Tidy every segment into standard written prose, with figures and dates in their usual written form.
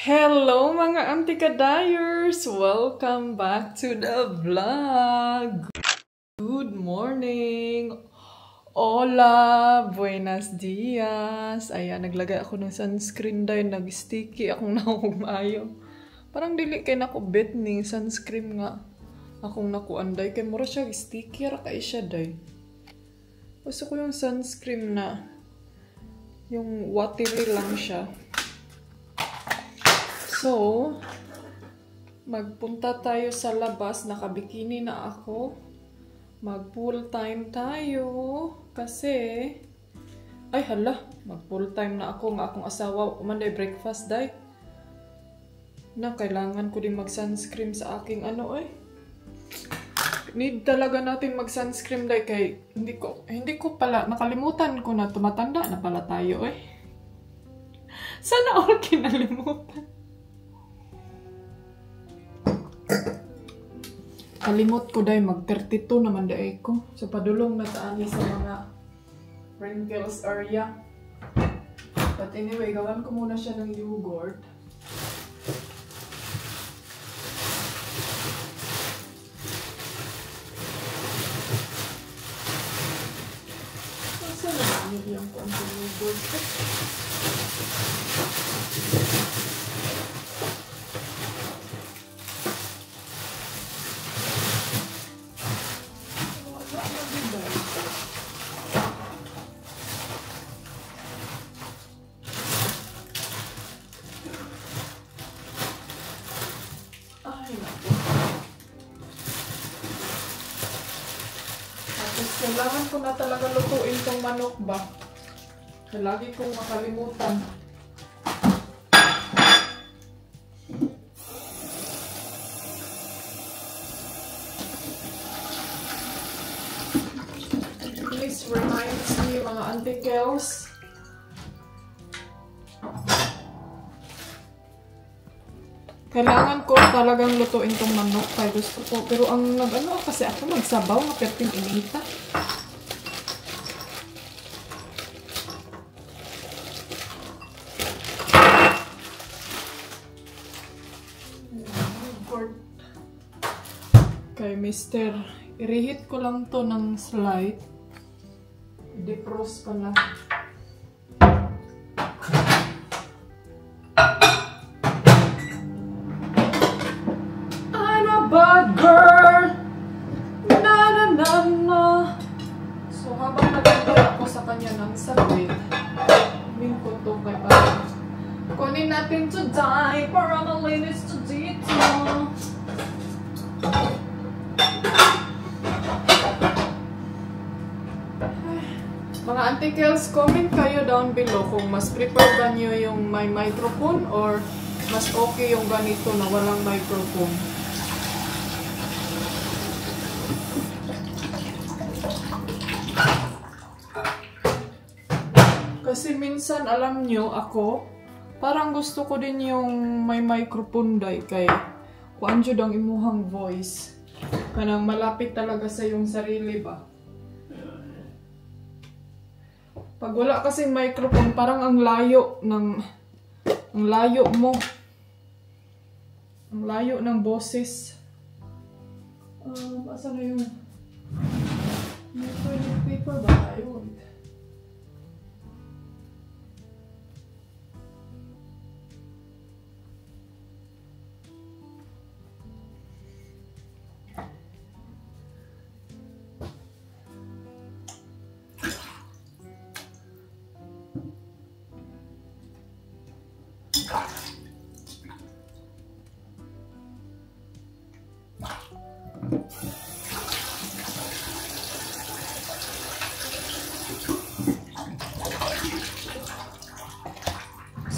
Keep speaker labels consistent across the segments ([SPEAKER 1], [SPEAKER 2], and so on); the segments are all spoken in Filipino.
[SPEAKER 1] Hello mga Antikadayers! Welcome back to the vlog! Good morning! Hola! Buenos dias! Ayan, naglagay ako ng sunscreen dahil nag-sticky akong nahumayo. Parang dili kay nakubit ni sunscreen nga. Akong nakuanday kay mura siya sticky ra kay siya day. Gusto ko yung sunscreen na yung watery lang siya. So, magpunta tayo sa labas. Nakabikini na ako. Mag-full time tayo. Kasi, ay hala, mag-full time na ako nga akong asawa. Umanday breakfast day. Na, kailangan ko din mag-sunscreen sa aking ano eh. Need talaga natin mag-sunscreen day kay hindi ko pala, nakalimutan ko na tumatanda na pala tayo eh. Sana all kinalimutan. Kalimot ko dahil mag-32 naman dahil ko. So, padulong na taani sa mga wrinkles area. But anyway, gawan ko muna siya ng yogurt. Saan na niliyang ko ang yogurt? Kailangan ko na talaga lutuin tong manok ba? Lagi kong makalimutan. Please remind me mga Auntie Kels. Kailangan ko talagang lutuin tong manok kaya gusto ko. Pero ang nag-ano kasi ako magsabaw na perting inita. Kay Mr. I-reheat ko lang to ng slight. Defrost ko na. Bad girl! Na na na na! So, habang nagagawin ako sa kanya ng saglit, min ko to kay parang kunin natin today para malinis to dito. Mga Auntie Kels, comment kayo down below kung mas prefer ba nyo yung may microphone or mas okay yung ganito na walang microphone. Kasi minsan, alam nyo, ako, parang gusto ko din yung may microphone day kay kuan jud ang imuhang voice. Kanang malapit talaga sa yung sarili ba. Pag wala kasing microphone, parang ang layo mo. Ang layo ng boses. Asa na yung toilet paper ba? Ayun.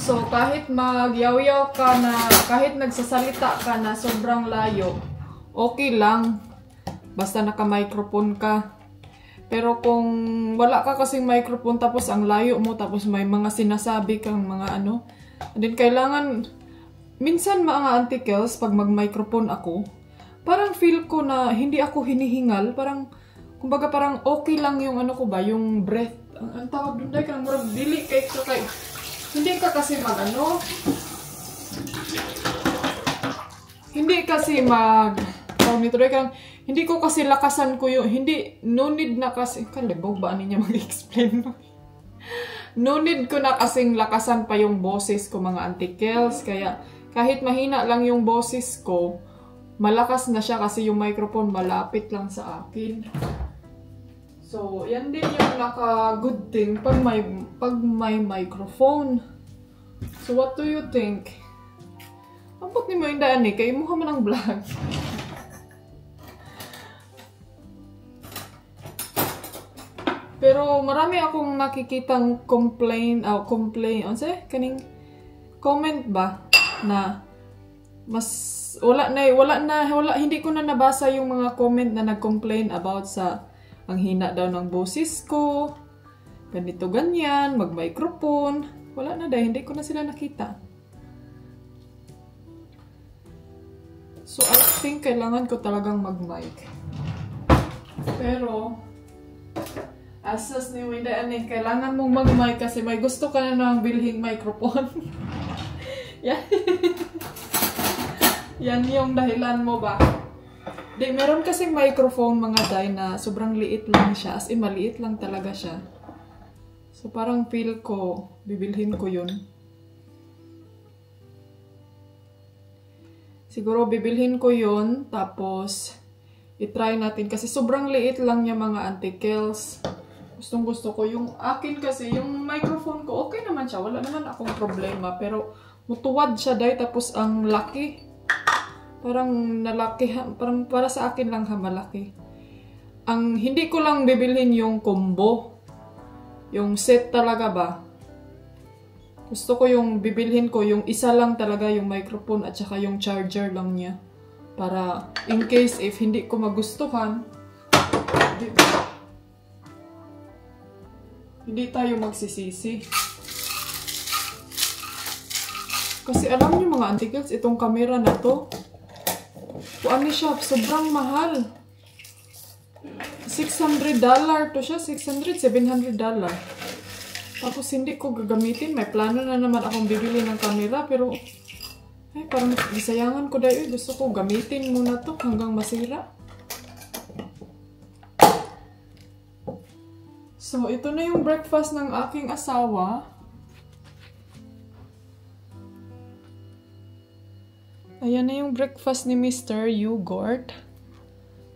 [SPEAKER 1] So, kahit magyaw-yaw ka na, kahit nagsasalita ka na sobrang layo, okay lang. Basta naka-microphone ka. Pero kung wala ka kasing microphone tapos ang layo mo, tapos may mga sinasabi kang mga ano, then kailangan, minsan mga Auntie Kels, pag mag-microphone ako, parang feel ko na hindi ako hinihingal, parang, kumbaga parang okay lang yung ano ko ba, yung breath. Ang tawag doon dahil ka murag dili kay hindi ka kasi mag-ano, Hindi kasi hindi ko kasi lakasan ko yung, hindi, no need na kasi, kalibog ba niya mag-explain mo? No need ko na kasing lakasan pa yung boses ko mga Auntie Kels, kaya kahit mahina lang yung boses ko, malakas na siya kasi yung microphone malapit lang sa akin. So, yan din yung naka-good thing pag may microphone. So, what do you think? Abot ni mo yung daan eh, kayo mukha man ang vlog. Pero marami akong nakikitang kaning comment ba na mas hindi ko na nabasa yung mga comment na nag-complain about sa ang hina daw ng boses ko, ganito ganyan, mag-microphone. Wala na dahil hindi ko na sila nakita. So I think kailangan ko talagang mag-mic. Pero asas ni Winda kailangan mong mag-mic kasi may gusto ka na ng bilhing microphone. Yan. Yan yung dahilan mo ba? Di, meron kasing microphone mga day na sobrang liit lang siya. As in, maliit lang talaga siya. So, parang feel ko, bibilhin ko yun. Siguro, bibilhin ko yun. Tapos, itry natin. Kasi sobrang liit lang niya mga Auntie Kels. Gustong gusto ko. Yung akin kasi, yung microphone ko, okay naman siya. Wala naman akong problema. Pero, mutuwad siya day. Tapos, ang laki. Parang nalaki, parang para sa akin lang malaki. Ang hindi ko lang bibilhin yung combo. Yung set talaga ba. Gusto ko yung bibilhin ko, yung isa lang talaga yung microphone at saka yung charger lang niya. Para in case if hindi ko magustuhan, hindi tayo magsisisi. Kasi alam niyo mga Auntie Kels, itong camera na to, kuan siya, sobrang mahal. $600 to siya, $700. Tapos hindi ko gagamitin. May plano na naman akong bibili ng camera, pero ay, parang gisayangan ko dahil gusto ko gamitin muna to hanggang masira. So, ito na yung breakfast ng aking asawa. Ayan na yung breakfast ni Mr. Yogurt.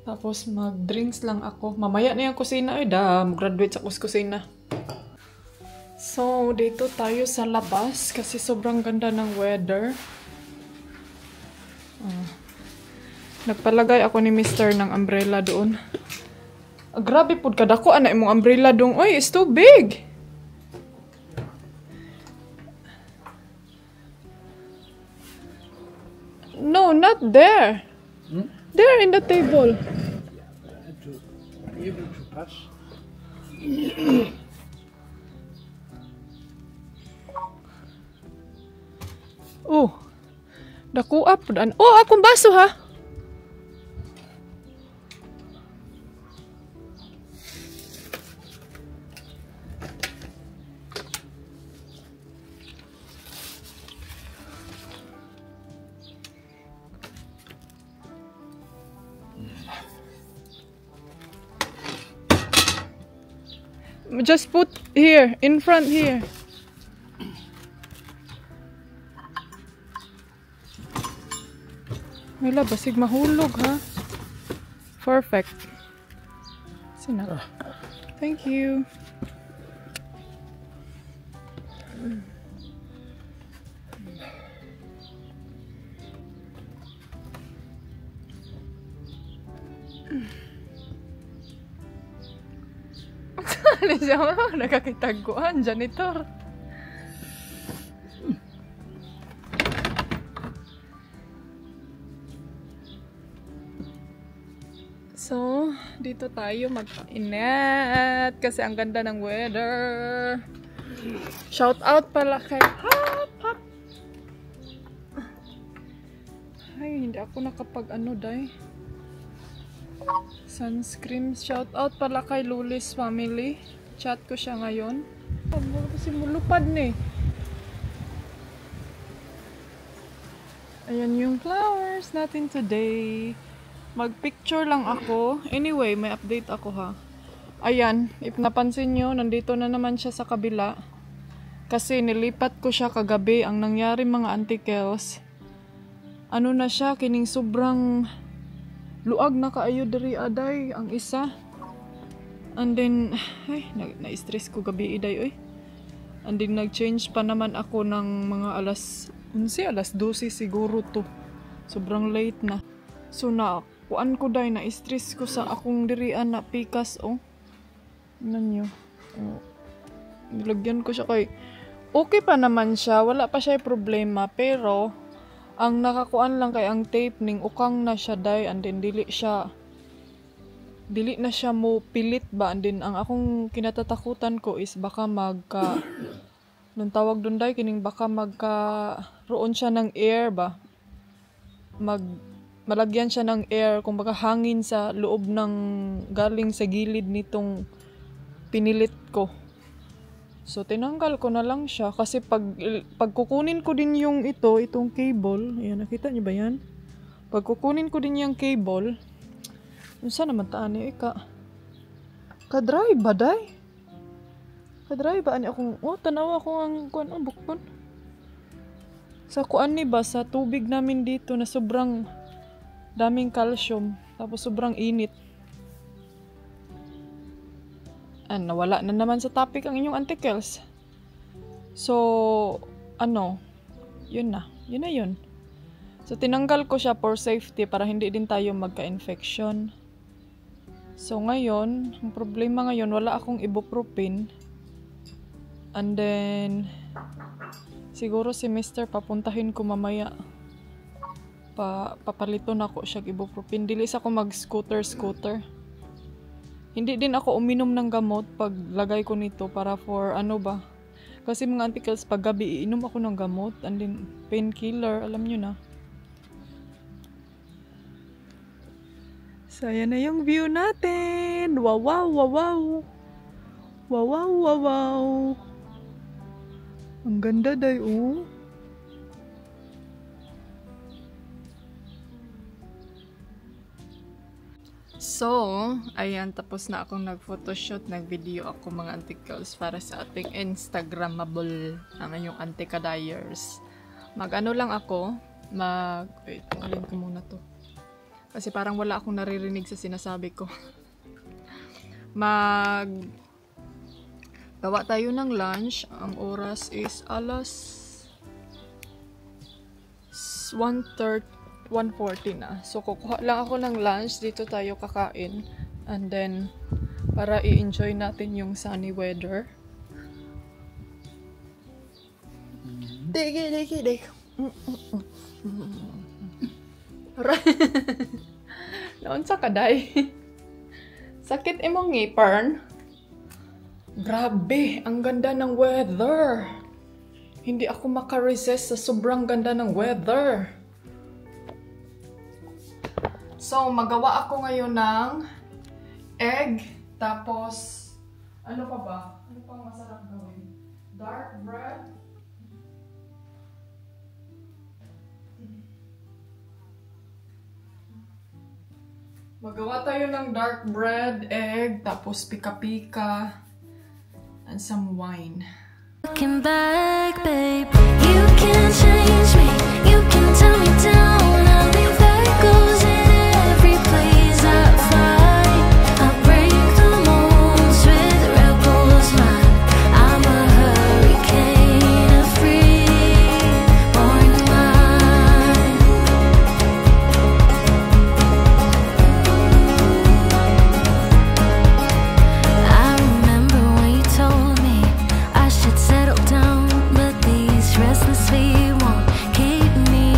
[SPEAKER 1] Tapos mag-drinks lang ako. Mamaya na yung kusina. Ay, mag-graduate sa kusina. So, dito tayo sa labas kasi sobrang ganda ng weather. Nagpalagay ako ni Mr. ng umbrella doon. Grabe po, kadako anak mong umbrella doon. Oy, it's too big! No, not there. There in the table.
[SPEAKER 2] Able to pass.
[SPEAKER 1] Oh, dakuha po daan. Oh, akong baso ha. Just put here, in front here. Wala, basig mahulog ha. Perfect. Sina. Thank you. Ano siya mga nakakitaguan, janitor. So, dito tayo mag-init kasi ang ganda ng weather. Shout out pala kay Hop Hop. Ay, hindi ako nakapag-ano day. Sunscreen. Shout out pala kay Lulis family. Chat ko siya ngayon. Kasi mulupad ni. Ayan yung flowers natin today. Magpicture lang ako. Anyway, may update ako ha. Ayan, if napansin nyo, nandito na naman siya sa kabila. Kasi nilipat ko siya kagabi. Ang nangyari mga antikels, ano na siya, kining sobrang luag na kaayo diri aday ang isa. And then, ay, na-stress ko gabi iday, oy. And then, nag-change pa naman ako ng mga alas 12 siguro to. Sobrang late na. So, kuan ko day, na-stress ko sa akong dirian na pikas, oh. Ano nyo? Oh. Nilagyan ko siya kay... Okay pa naman siya, wala pa siya problema, pero ang nakakuan lang kay ang tape ning ukang na siya day, and then dili na siya mo pilit ba, and then ang akong kinatatakutan ko is baka nung tawag doon day, kining baka roon siya ng air ba, malagyan siya ng air, kung baka hangin sa loob ng galing sa gilid nitong pinilit ko. So, tinanggal ko na lang siya. Kasi pag kukunin ko din yung itong cable. Ayan, nakita niyo ba yan? Pag kukunin ko din yung cable, yun saan naman taan niya, kadry ba, day? Kadry ba? Tanawa ko ang kuan ang bukpon. Sa kuan ni ba, sa tubig namin dito na sobrang daming calcium. Tapos sobrang init. Nawala na naman sa topic ang inyong antikels. So, yun na. Yun. So, tinanggal ko siya for safety para hindi din tayo magka-infection. So, ngayon, ang problema ngayon, wala akong ibuprofen. And then, siguro si Mr. papuntahin ko mamaya. Papalito na ako siya ibuprofen. Dilis ako mag-scooter. Hindi din ako uminom ng gamot pag lagay ko nito para for kasi mga antikels pag gabi iinom ako ng gamot and then painkiller, alam nyo na. So ayan na yung view natin. Wow. Ang ganda day, oh. So, ayan, tapos na akong nag-photoshoot, nag-video ako mga antikels para sa ating Instagrammable ang inyong antikadayers. Lang ako, wait, tanggalin ko muna to. Kasi parang wala akong naririnig sa sinasabi ko. Gawa tayo ng lunch. Ang oras is alas 1:40 na. So, kukuha lang ako ng lunch. Dito tayo kakain. And then, para i-enjoy natin yung sunny weather. Dig. Naunsa ka, day? Sakit imong ngipern? Grabe, ang ganda ng weather. Hindi ako makaresist sa sobrang ganda ng weather. So, magawa ako ngayon ng egg, tapos, ano pa ba? Ano pang masarap gawin? Dark bread. Magawa tayo ng dark bread, egg, tapos pika-pika, and some wine.
[SPEAKER 2] Looking back, babe, you can change me, you can tell me down, I'll leave echoes in every place I find. I'll break the molds with rebels mind. I'm a hurricane, a free-born mind. I remember when you told me I should settle down, but these restless feet won't keep me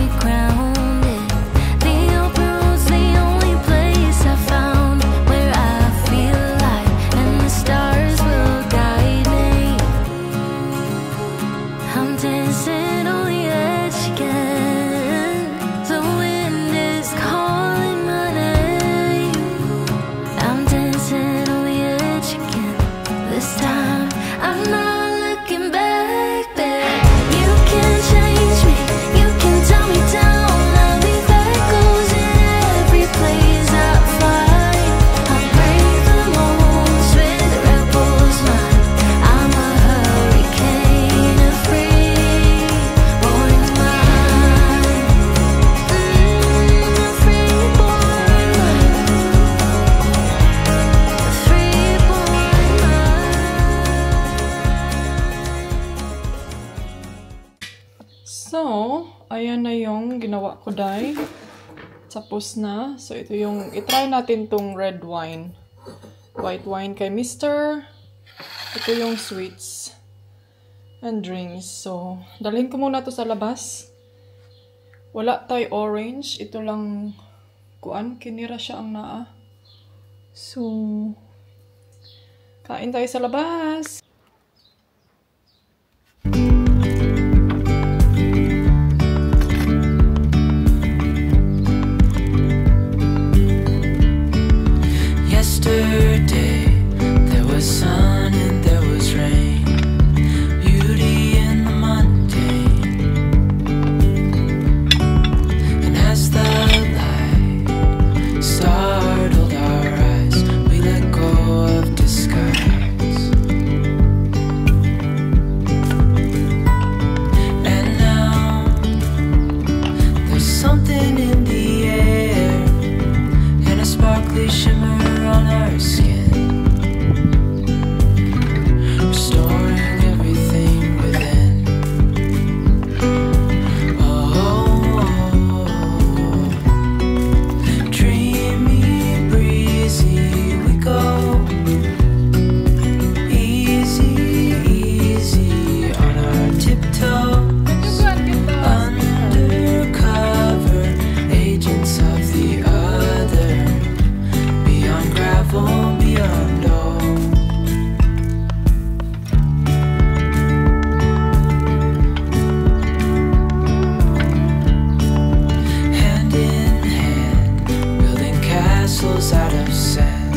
[SPEAKER 1] na yung ginawa ko, day. Tapos na. So, ito yung, itry natin tong red wine. White wine kay Mr. Ito yung sweets and drinks. So, dalhin ko muna to sa labas. Wala tayo orange. Ito lang, kuan, kinira siya ang naa. So, kain tayo sa labas.
[SPEAKER 3] Yesterday, there was sun and there was rain, beauty in the mundane. And as the light startled our eyes, we let go of disguise. And now, there's something in the air, and a sparkly shimmer on our skin, restoring everything within. Oh, dreamy, breezy, we go. Easy, easy on our tiptoes. Undercover agents of the other. Beyond gravel, beyond all. Hand in hand, building castles out of sand,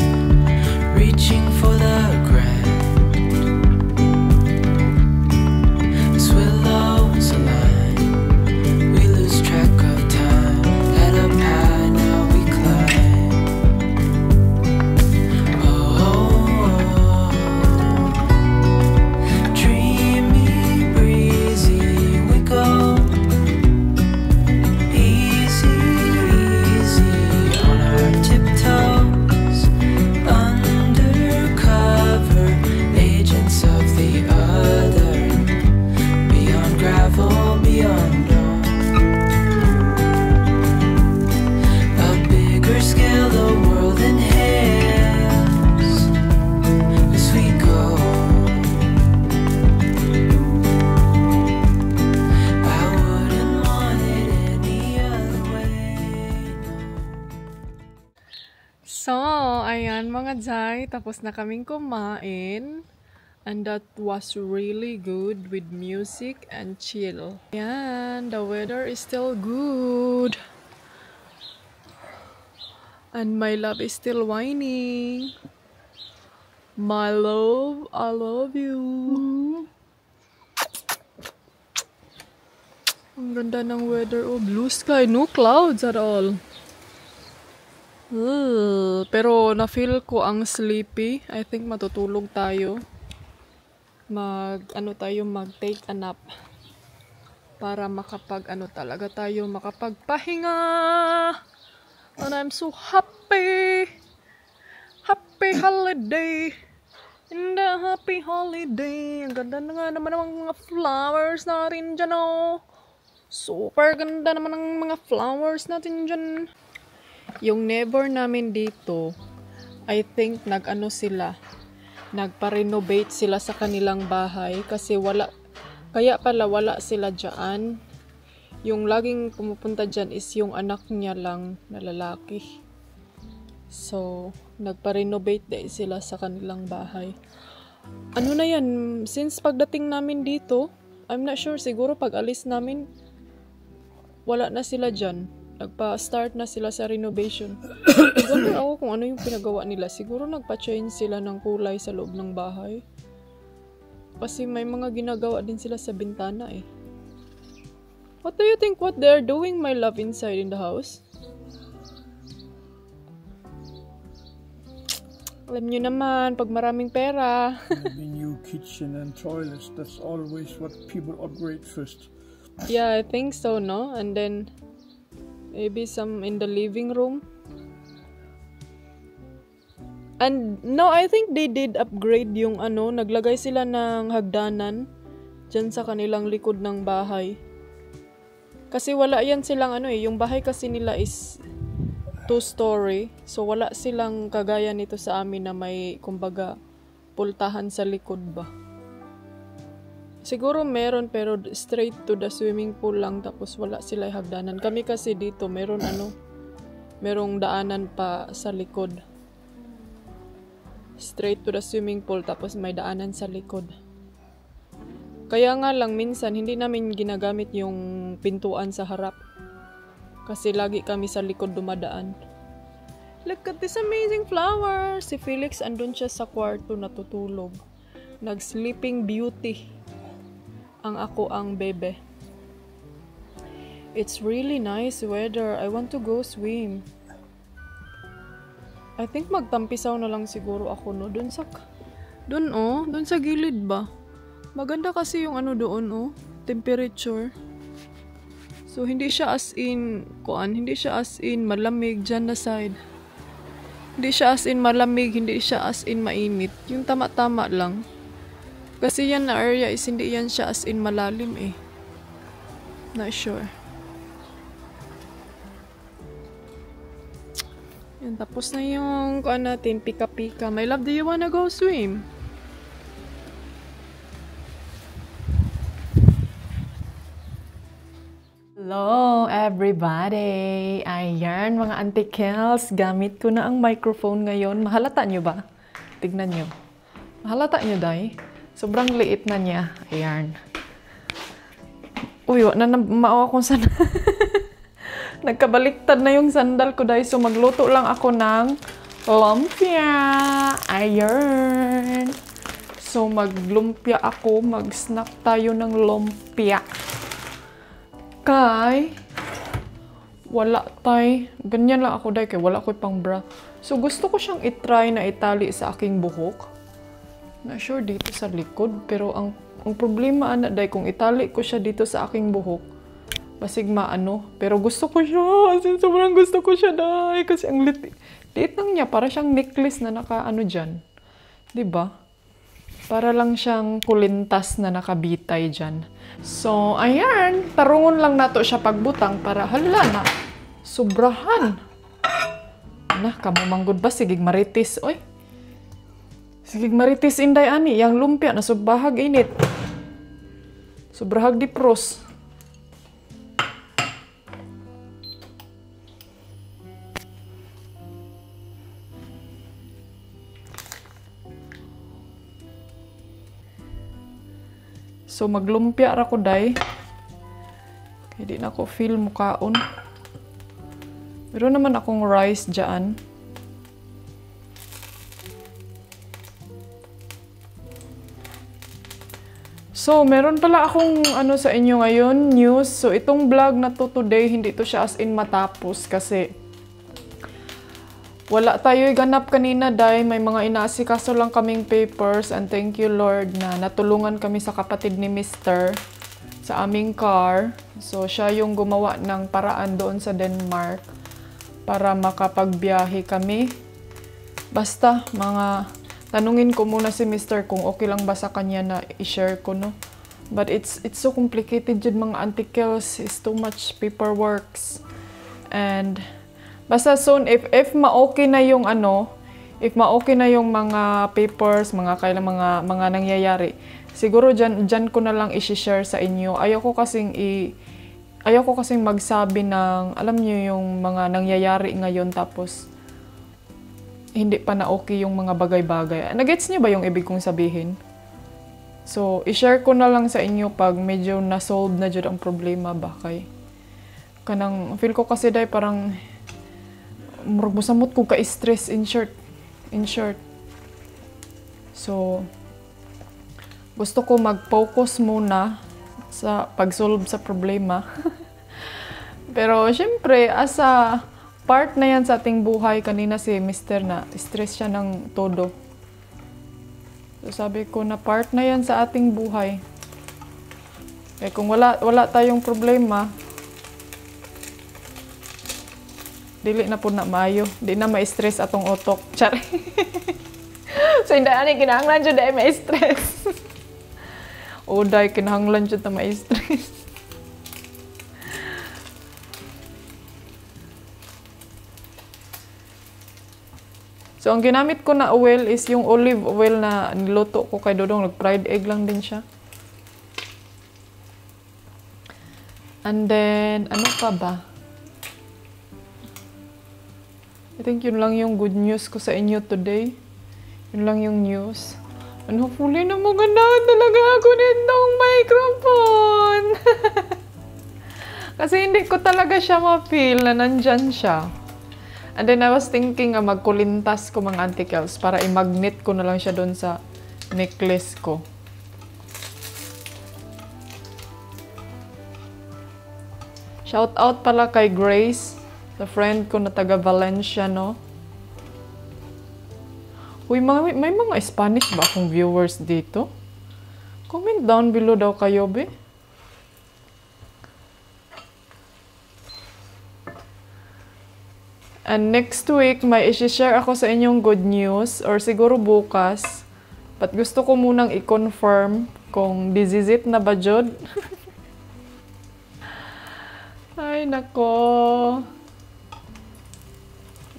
[SPEAKER 3] reaching for the grand. As willows align, we lose track of time. Head up high, now we climb. Dreamy, breezy, we go. Easy, easy on our tiptoes. Undercover agents of the other. Beyond gravel, beyond all. A bigger scale, the world inhales as we go. I wouldn't want it any other way.
[SPEAKER 1] So, ayan mga Jai, tapos na kaming kumain. And that was really good with music and chill. Ayan, the weather is still good. And my love is still whining. My love, I love you. Ang ganda ng weather. Oh, blue sky, no clouds at all. Pero na-feel ko ang sleepy. I think matutulog tayo. Mag-take a nap. Para talaga tayo makapagpahinga. And I'm so happy. Happy holiday. In the happy holiday. Ang ganda na nga naman ng mga flowers natin dyan, oh. Super ganda naman ng mga flowers natin dyan. Yung neighbor namin dito, I think nagpa-renovate sila sa kanilang bahay kasi kaya pala wala sila dyan. Yung laging pumupunta dyan is yung anak niya lang na lalaki. So, nagpa-renovate din sila sa kanilang bahay. Ano na yan, since pagdating namin dito, I'm not sure, siguro pag alis namin, wala na sila dyan. Nagpa-start na sila sa renovation. Wonder ako kung ano yung pinagawa nila. Siguro nagpa-change sila ng kulay sa loob ng bahay. Kasi may mga ginagawa din sila sa bintana eh. What do you think what they're doing, my love, inside in the house? Alam nyo naman, pag maraming pera.
[SPEAKER 4] Maybe new kitchen and toilets. That's always what people upgrade first.
[SPEAKER 1] Yeah, I think so, no? And then maybe some in the living room. And no, I think they did upgrade yung naglagay sila ng hagdanan dyan sa kanilang likod ng bahay. Kasi wala yan silang ano eh, yung bahay kasi nila is 2-story. So wala silang kagaya nito sa amin na may kumbaga pultahan sa likod ba. Siguro meron pero straight to the swimming pool lang tapos wala sila hagdanan. Kami kasi dito merong daanan pa sa likod. Straight to the swimming pool tapos may daanan sa likod. Kaya nga lang minsan hindi namin ginagamit yung pintuan sa harap. Kasi lagi kami sa likod dumadaan. Look at this amazing flower! Si Felix andun siya sa kwarto natutulog. Nag-sleeping beauty. Ang ako ang bebe. It's really nice weather. I want to go swim. I think magtampisaw na lang siguro ako no. Dun sa gilid ba? Maganda kasi yung ano doon temperature. So hindi siya as in malamig dyan na side. Hindi siya as in malamig, hindi siya as in mainit. Yung tama-tama lang. Kasi yan na area is hindi yan siya as in malalim eh. Not sure. Yan, tapos na yung natin, pika-pika. My love, do you wanna go swim? Hello everybody! Ayan mga Auntie Kels, gamit ko na ang microphone ngayon. Mahalata nyo ba? Tignan nyo. Mahalata nyo, day? Sobrang liit na niya. Ayan. Uy, maawa akong sandal. Nagkabaliktad na yung sandal ko, day. So magluto lang ako ng lumpia. Ayan. So maglumpia ako. Mag-snack tayo ng lumpia. Wala tay. Ganyan lang ako day kay wala ko pang bra. So gusto ko siyang itry na itali sa aking buhok. Na sure dito sa likod pero ang problema ana day kung itali ko siya dito sa aking buhok. Basig maano, pero gusto ko siya. Sobrang gusto ko siya day kasi ang liit lang niya para siyang necklace na naka-ano diyan. 'Di ba? Para lang siyang kulintas na nakabitay dyan. So, ayan. Tarungon lang nato siya pagbutang para hala na. Sobrahan. Kamumanggod ba? Sigig maritis. Oy. Sigig maritis inday ani. Yang lumpia na subahag init. Sobrahag di pros. So maglumpia ra ko day. Kaya di na ako feel mukaon. Meron naman akong rice dyan. So meron pala akong sa inyo ngayon, news. So itong vlog na to today, hindi to siya as in matapos kasi wala tayo'y ganap kanina day. May mga inaasikaso lang kaming papers and thank you Lord na natulungan kami sa kapatid ni Mr. sa aming car. So siya yung gumawa ng paraan doon sa Denmark para makapagbiyahe kami. Basta tanungin ko muna si Mr. kung okay lang ba sa kanya na i-share ko no. But it's so complicated jud mga Auntie Kels. It's too much paperworks. And basta soon, if ma-okay na yung if ma-okay na yung mga papers, mga nangyayari, siguro dyan ko na lang i-share sa inyo. Ayoko kasing magsabi ng, alam niyo yung mga nangyayari ngayon tapos hindi pa na okay yung mga bagay-bagay. Nagets niyo ba yung ibig kong sabihin? So, i-share ko na lang sa inyo pag medyo na-solve na dyan ang problema ba kay. Feel ko kasi day parang murag musamot ko ka-stress in short. So, gusto ko mag-focus muna sa pag-solve sa problema. Pero, syempre, asa part na yan sa ating buhay, kanina si Mr. na stress siya ng todo. So, sabi ko na part na yan sa ating buhay. Kaya kung wala tayong problema, dili na po na maayo. Di na ma-stress atong utok. Char. So, hindi ani kinahanglan dyan dahil ma-stress. O dahil kinahanglan dyan na ma-stress. So, ang ginamit ko na oil is yung olive oil na niluto ko kay Dodong. Nag-fried egg lang din siya. And then, ano pa ba? I think yun lang yung good news ko sa inyo today. Yun lang yung news. And hopefully na magandahan talaga ako nitong microphone. Kasi hindi ko talaga siya ma-feel na nandyan siya. And then I was thinking magkulintas ko mga antikels para i-magnet ko na lang siya doon sa necklace ko. Shout out pala kay Grace, the friend ko na taga Valencia, no? Uy, may mga Spanish ba akong viewers dito? Comment down below daw kayo, be. And next week, may isi-share ako sa inyong good news or siguro bukas. But gusto ko munang i-confirm kung dizizit na ba jud. Ay, nako.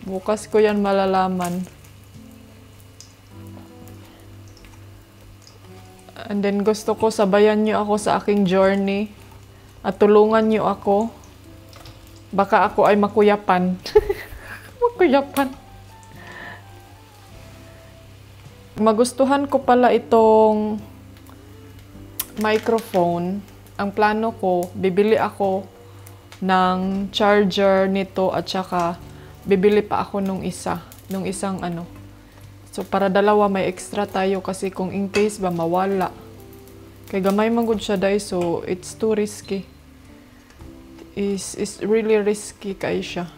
[SPEAKER 1] Bukas ko yan malalaman. And then gusto ko sabayan nyo ako sa aking journey. At tulungan nyo ako. Baka ako ay makuyapan. Makuyapan. Magustuhan ko pala itong microphone. Ang plano ko, bibili ako ng charger nito at saka bibili pa ako nung isang ano. So para dalawa may extra tayo kasi kung in case ba mawala. Kay gamay man gud siya dai, so it's too risky. Is really risky kay siya.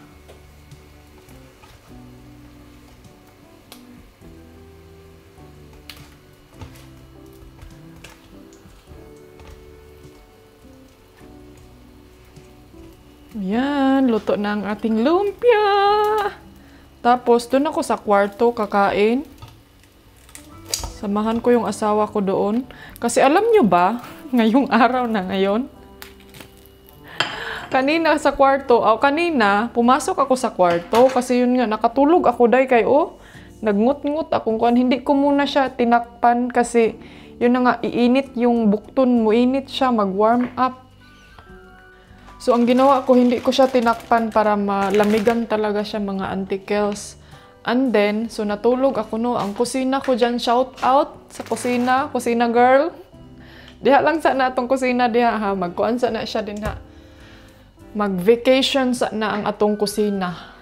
[SPEAKER 1] Yan, luto na ang ating lumpia. Tapos, doon ako sa kwarto kakain. Samahan ko yung asawa ko doon. Kasi alam nyo ba, ngayong araw na ngayon, kanina sa kwarto, kanina, pumasok ako sa kwarto kasi yun nga, nakatulog ako dahil kay, nagngut-ngut akong kuan. Hindi ko muna siya tinakpan kasi yun na nga, iinit yung bukton mo, init siya, mag-warm up. So, ang ginawa ko, hindi ko siya tinakpan para malamigan talaga siya mga antikels. And then, so natulog ako no. Ang kusina ko dyan, shout out sa kusina girl. Diha lang sa na atong kusina diha ha. Magkuan sa na siya din ha. Mag-vacation sa na ang atong kusina.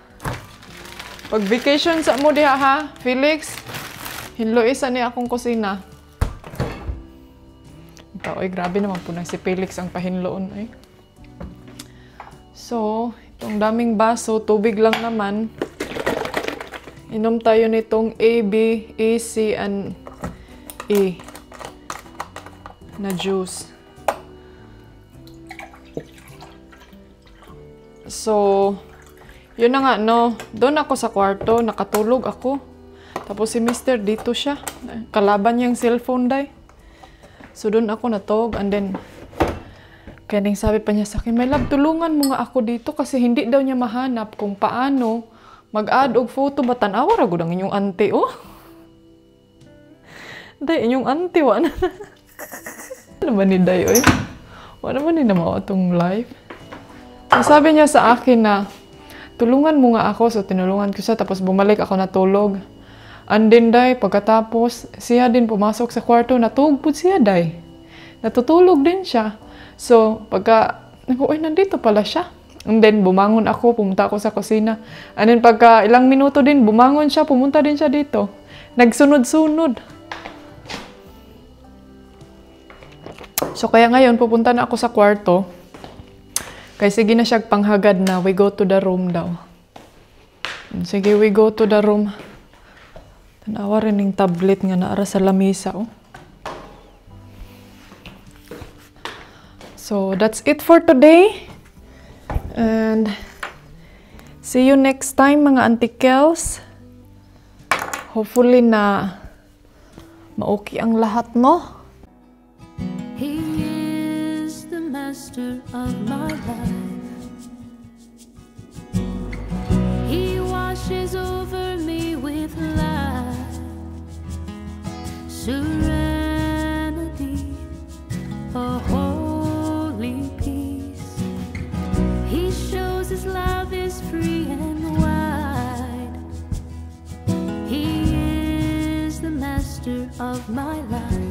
[SPEAKER 1] Pag-vacation sa mo diha ha, Felix. Hinloy sa ni akong kusina. Oy, grabe naman po na si Felix ang pahinloon ay. So, itong daming baso, tubig lang naman. Inom tayo nitong A, B, A, C, and E na juice. So, yun na nga, no. Doon ako sa kwarto, nakatulog ako. Tapos si Mr. dito siya. Kalaban niyang cellphone day. So, doon ako natog, and then kaya nang sabi pa niya sa akin, my love, tulungan mo nga ako dito kasi hindi daw niya mahanap kung paano mag-add og photo ba tanawa ra gud ang inyong auntie, oh. Day, inyong auntie, wala. Ano ba ni Day, oy? Wala naman ni namawa itong live. So, sabi niya sa akin na, tulungan mo nga ako. So, tinulungan ko siya. Tapos bumalik ako natulog. And then, Day, pagkatapos, siya din pumasok sa kwarto. Natugpod siya, Day. Natutulog din siya. So, pagka, nandito pala siya. And then, bumangon ako, pumunta ako sa kusina. And then, pagka ilang minuto din, bumangon siya, pumunta din siya dito. Nagsunod-sunod. So, kaya ngayon, pupunta na ako sa kwarto. Kaya sige na siya panghagad na, we go to the room daw. Sige, we go to the room. Tanawa rin yung tablet nga naara sa lamisa, oh. So, that's it for today. And see you next time, mga antikels. Hopefully na ma-okay ang lahat mo.
[SPEAKER 2] He is the master of my life. He washes over me with love. of my life.